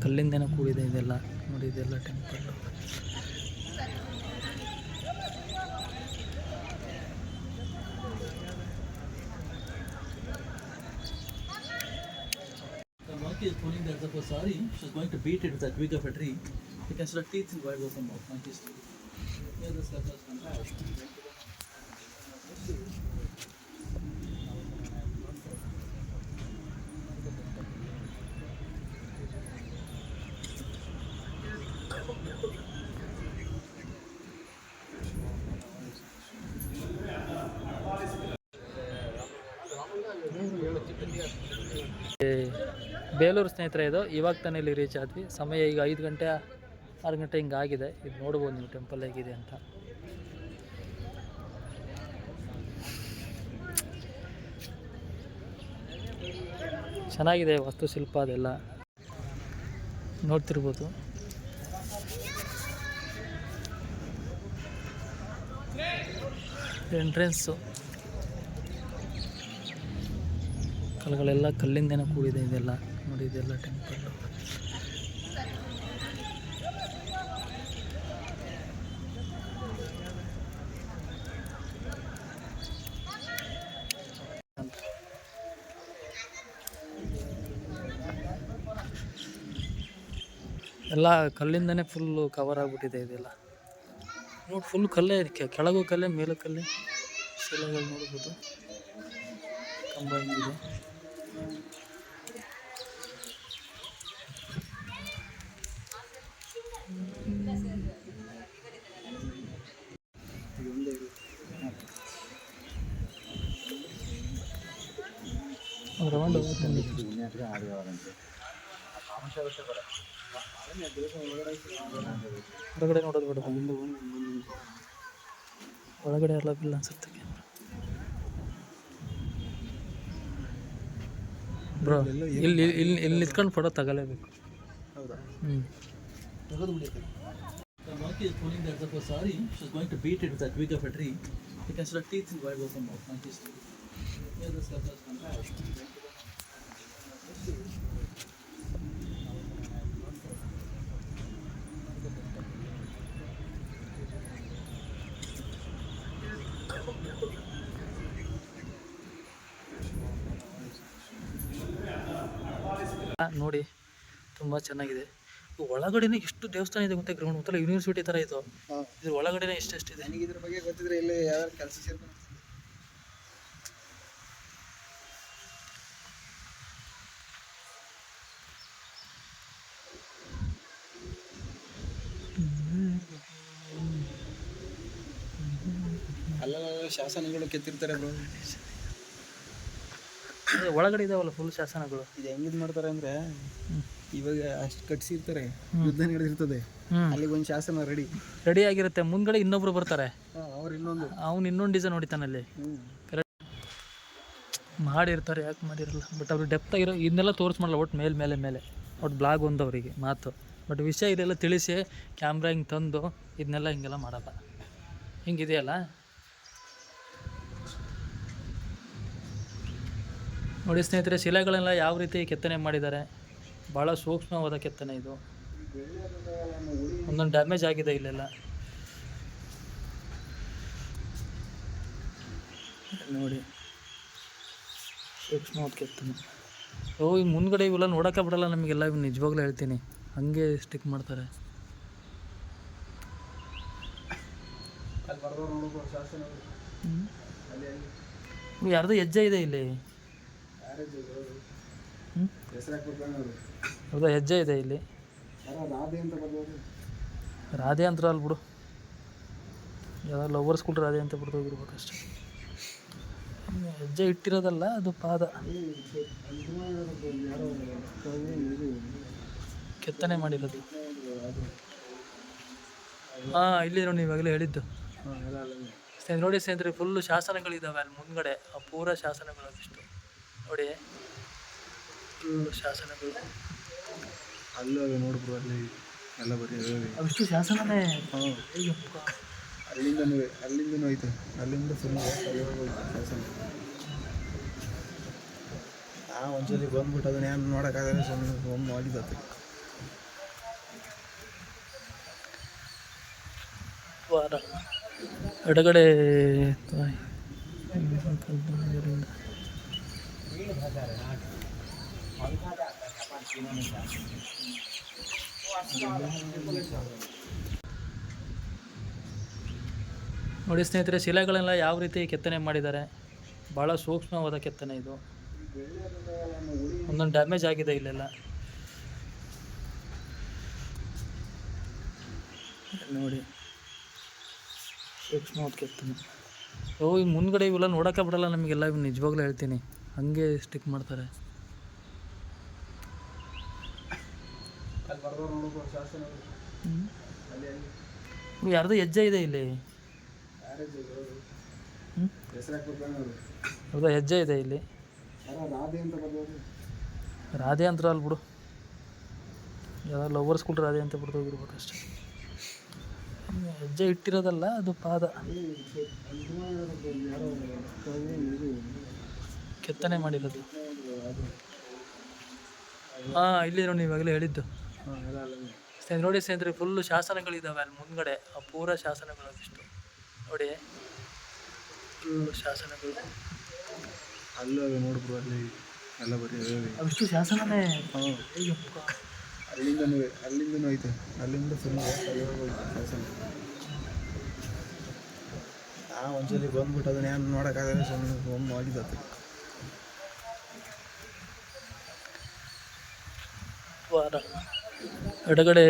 ಕಲ್ಲಿಂದನೇ ಕೂಡಿದೆ ಇದೆಲ್ಲ. ನೋಡಿ ಇದೆಲ್ಲ temple. Monkey is pulling the other for sorry. She's going to beat it with a twig of a tree. You can see the teeth in wide open mouth. Monkeys. Here the sculptures come back. Belur ಸ್ನೇಹಿತರೆ, ಇದು ಇವಾಗ ತಾನೇ ಇಲ್ಲಿ reach ಆದ್ವಿ. ಸಮಯ ಈಗ 5 ಗಂಟೆ 6 ಗಂಟೆ ಹಿಂಗೆ ಆಗಿದೆ. ಇದು ನೋಡ್ಬೋದು ನೀವು ಟೆಂಪಲ್ ಹೇಗಿದೆ ಅಂತ. ಚೆನ್ನಾಗಿದೆ ವಾಸ್ತುಶಿಲ್ಪ ಅದೆಲ್ಲ ನೋಡ್ತಿರ್ಬೋದು. ಎಂಟ್ರೆನ್ಸು ಕಲ್ಲುಗಳೆಲ್ಲ ಕಲ್ಲಿಂದನೇ ಕೂಡಿದೆ ಇದೆಲ್ಲ. ನೋಡಿ ಇದೆಲ್ಲ ಟೆಂಪಲ್. ಎಲ್ಲ ಕಲ್ಲಿಂದನೇ ಫುಲ್ಲು ಕವರ್ ಆಗಿಬಿಟ್ಟಿದೆ ಇದೆಲ್ಲ. ನೋಡಿ ಫುಲ್ ಕಲ್ಲೇ, ಕೆಳಗೂ ಕಲ್ಲೇ ಮೇಲೂ ಕಲ್ಲೇ. ಶಿಲೆಗಳು ನೋಡ್ಬೋದು, ಕಂಬ ಹಿಂಗಿದೆ. ಹೊರಗಡೆ ನೋಡೋದು ಬೇಡ, ಒಳಗಡೆ ಎಲ್ಲ ಬಿಲ್ಲ ಅನ್ಸುತ್ತೆ. ಬ್ರೋ ಇಲ್ಲಿ ಇಲ್ಲಿ ಇಲ್ಲಿ ನಿಂತ್ಕೊಂಡು ಫೋಟೋ ತಗೊಳ್ಳೇಬೇಕು. ಹೌದಾ? The monkey is pulling the other for sorry. She's going to beat it with a twig of a tree. You can see the teeth in wide open mouth. Monkeys. Here the sculptures come back. ನೋಡಿ ತುಂಬ ಚೆನ್ನಾಗಿದೆ. ಒಳಗಡೆನೇ ಎಷ್ಟು ದೇವಸ್ಥಾನ ಇದೆ ಗೊತ್ತಾ? Ground ಗೊತ್ತಲ್ಲ, university ಥರ ಇದು. ಇದ್ರ ಒಳಗಡೆನೇ ಎಷ್ಟೆಷ್ಟಿದೆ. ನನಗೆ ಇದ್ರ ಬಗ್ಗೆ ಗೊತ್ತಿದ್ರೆ ಇಲ್ಲಿ ಯಾವ ಕೆಲಸ ಸೇರ್ಕೊಂಡು ಅಲ್ಲೆಲ್ಲ ಶಾಸನಗಳು ಕೆತ್ತಿರ್ತಾರೆ ಬ್ರೋ. ಒಳಗಡೆ ಇದಾವಲ್ಲ ಫುಲ್ ಶಾಸನಗಳು. ಇದು ಹೆಂಗಿದ್ ಮಾಡ್ತಾರೆ ಅಂದ್ರೆ, ಇವಾಗ ಅಷ್ಟು ಕಟ್ಸಿರ್ತಾರೆ, ಯುದ್ಧ ನಡೆದಿರ್ತದೆ, ಅಲ್ಲಿಗೆ ಒಂದು ಶಾಸನ ರೆಡಿ ಆಗಿರುತ್ತೆ. ಮುಂದ್ಗಡೆ ಇನ್ನೊಬ್ರು ಬರ್ತಾರೆ, ಅವ್ರು ಇನ್ನೊಂದು ಡಿಸೈನ್ ಹೊಡಿತಾನಲ್ಲಿ ಮಾಡಿರ್ತಾರೆ. ಯಾಕೆ ಮಾಡಿರಲ್ಲ, ಬಟ್ ಅವ್ರು ಡೆಪ್ತ್ ಆಗಿರೋ ಇದನ್ನೆಲ್ಲ ತೋರಿಸ್ಮಾಡಲ್ಲ. ಒಟ್ಟು ಮೇಲೆ ಒಟ್ಟು ಬ್ಲಾಗ್ ಒಂದು ಅವರಿಗೆ ಮಾತು. ಬಟ್ ವಿಷಯ ಇದೆಲ್ಲ ತಿಳಿಸಿ ಕ್ಯಾಮ್ರಾ ಹಿಂಗೆ ತಂದು ಇದನ್ನೆಲ್ಲ ಹಿಂಗೆಲ್ಲ ಮಾಡಲ್ಲ. ಹಿಂಗಿದೆಯಲ್ಲ ನೋಡಿ ಸ್ನೇಹಿತರೆ, ಶಿಲೆಗಳೆಲ್ಲ ಯಾವ ರೀತಿ ಕೆತ್ತನೆ ಮಾಡಿದ್ದಾರೆ. ಭಾಳ ಸೂಕ್ಷ್ಮವಾದ ಕೆತ್ತನೆ ಇದು. ಒಂದೊಂದು ಡ್ಯಾಮೇಜ್ ಆಗಿದೆ ಇಲ್ಲೆಲ್ಲ ನೋಡಿ, ಸೂಕ್ಷ್ಮವಾದ ಕೆತ್ತನೆ. ಈ ಮುಂದ್ಗಡೆ ಇವೆಲ್ಲ ನೋಡೋಕೆ ಬಿಡಲ್ಲ ನಮಗೆಲ್ಲ. ಇವು ನಿಜವಾಗ್ಲೂ ಹೇಳ್ತೀನಿ, ಹಂಗೆ ಸ್ಟಿಕ್ ಮಾಡ್ತಾರೆ. ಯಾರ್ದು ಹೆಜ್ಜೆ ಇದೆ ಇಲ್ಲಿ, ಹೌದಾ? ಹೆಜ್ಜೆ ಇದೆ ಇಲ್ಲಿ. ರಾಧೆ ಅಂತ ಅಲ್ಲಿ ಬಿಡು, ಯಾವ ಲವರ್ಸ್ ಕೂಡ ರಾಧೆ ಅಂತ ಬಿಡ್ದು ಹೋಗಿರ್ಬೇಕಷ್ಟೆ. ಹೆಜ್ಜೆ ಇಟ್ಟಿರೋದಲ್ಲ, ಅದು ಪಾದ ಕೆತ್ತನೆ ಮಾಡಿರೋದು. ಇಲ್ಲಿ ನೋಡಿ, ಇವಾಗಲೇ ಹೇಳಿದ್ದು ನೋಡಿ ಸ್ನೇಹಿತರೆ. ಫುಲ್ಲು ಶಾಸನಗಳಿದ್ದಾವೆ ಅಲ್ಲಿ ಮುಂದ್ಗಡೆ, ಆ ಪೂರ ಶಾಸನಗಳು ಅದಿಷ್ಟು ನೋಡಿ, ಫುಲ್ಲು ಶಾಸನಗಳು. ಅಲ್ಲೂ ನೋಡ್ಬಿಡು, ಅಲ್ಲಿ ಎಲ್ಲ ಬರೀ ಅವಿಷ್ಟು ಶಾಸನನೇ. ಅಲ್ಲಿಂದನೂ ಐತೆ, ಅಲ್ಲಿಂದ ಫುಲ್ ಶಾಸನ. ಒಂದ್ಸಲಿ ಬಂದ್ಬಿಟ್ಟು ಅದನ್ನ ಏನು ನೋಡೋಕ್ಕಾಗಲ್ಲ, ಸುಮ್ಮನೆ ಒಮ್ಮೆ ಮಾಡಿದ್ದತ್ತೆ. ವಾರ ಎಡಗಡೆ ನೋಡಿ ಸ್ನೇಹಿತರೆ, ಶಿಲೆಗಳೆಲ್ಲ ಯಾವ ರೀತಿ ಕೆತ್ತನೆ ಮಾಡಿದ್ದಾರೆ. ಭಾಳ ಸೂಕ್ಷ್ಮವಾದ ಕೆತ್ತನೆ ಇದು. ಒಂದೊಂದು ಡ್ಯಾಮೇಜ್ ಆಗಿದೆ ಇಲ್ಲೆಲ್ಲ ನೋಡಿ, ಸೂಕ್ಷ್ಮವಾದ ಕೆತ್ತನೆ. ಈ ಮುಂದ್ಗಡೆ ಇವೆಲ್ಲ ನೋಡೋಕೆ ಬಿಡಲ್ಲ ನಮಗೆಲ್ಲ, ಇವು ನಿಜವಾಗ್ಲೂ ಹೇಳ್ತೀನಿ, ಹಂಗೆ ಸ್ಟಿಕ್ ಮಾಡ್ತಾರೆ. ಯಾರ್ದು ಹೆಜ್ಜೆ ಇದೆ ಇಲ್ಲಿ, ಹೌದಾ? ಹೆಜ್ಜೆ ಇದೆ ಇಲ್ಲಿ. ರಾಧೆ ಅಂತ ಅಲ್ಲಿ ಬಿಡು, ಯಾವ್ದು ಲವರ್ಸ್ ಕೂಡ ರಾಧೆ ಅಂತ ಬಿಡ್ದು ಹೋಗಿರ್ಬೇಕಷ್ಟೆ. ಹೆಜ್ಜೆ ಇಟ್ಟಿರೋದಲ್ಲ, ಅದು ಪಾದ ಕೆತ್ತನೆ ಮಾಡಿರೋದು. ಇಲ್ಲಿ ನೋಡಿ, ಇವಾಗಲೇ ಹೇಳಿದ್ದು ನೋಡಿ ಸ್ನೇಹಿತರೆ. ಫುಲ್ಲು ಶಾಸನಗಳಿದ್ದಾವೆ ಅಲ್ಲಿ ಮುಂದ್ಗಡೆ, ಆ ಪೂರ ಶಾಸನಗಳು ಅದಿಷ್ಟು ನೋಡಿ, ಫುಲ್ಲು ಶಾಸನಗಳು. ಅಲ್ಲೂ ನೋಡ್ಬಿಡು, ಅಲ್ಲಿ ಎಲ್ಲ ಬರೀ ಅಷ್ಟು ಶಾಸನನೇ. ಅಲ್ಲಿಂದನೂ ಐತೆ, ಅಲ್ಲಿಂದ ಫುಲ್ ಶಾಸನ. ಒಂದ್ಸಲಿ ಬಂದ್ಬಿಟ್ಟು ಅದನ್ನ ಏನು ನೋಡೋಕ್ಕಾಗಲ್ಲ, ಸುಮ್ಮನೆ ಒಮ್ಮೆ ಆಗಿದ್ದತ್ತು. ವಾರ ಎಡಗಡೆ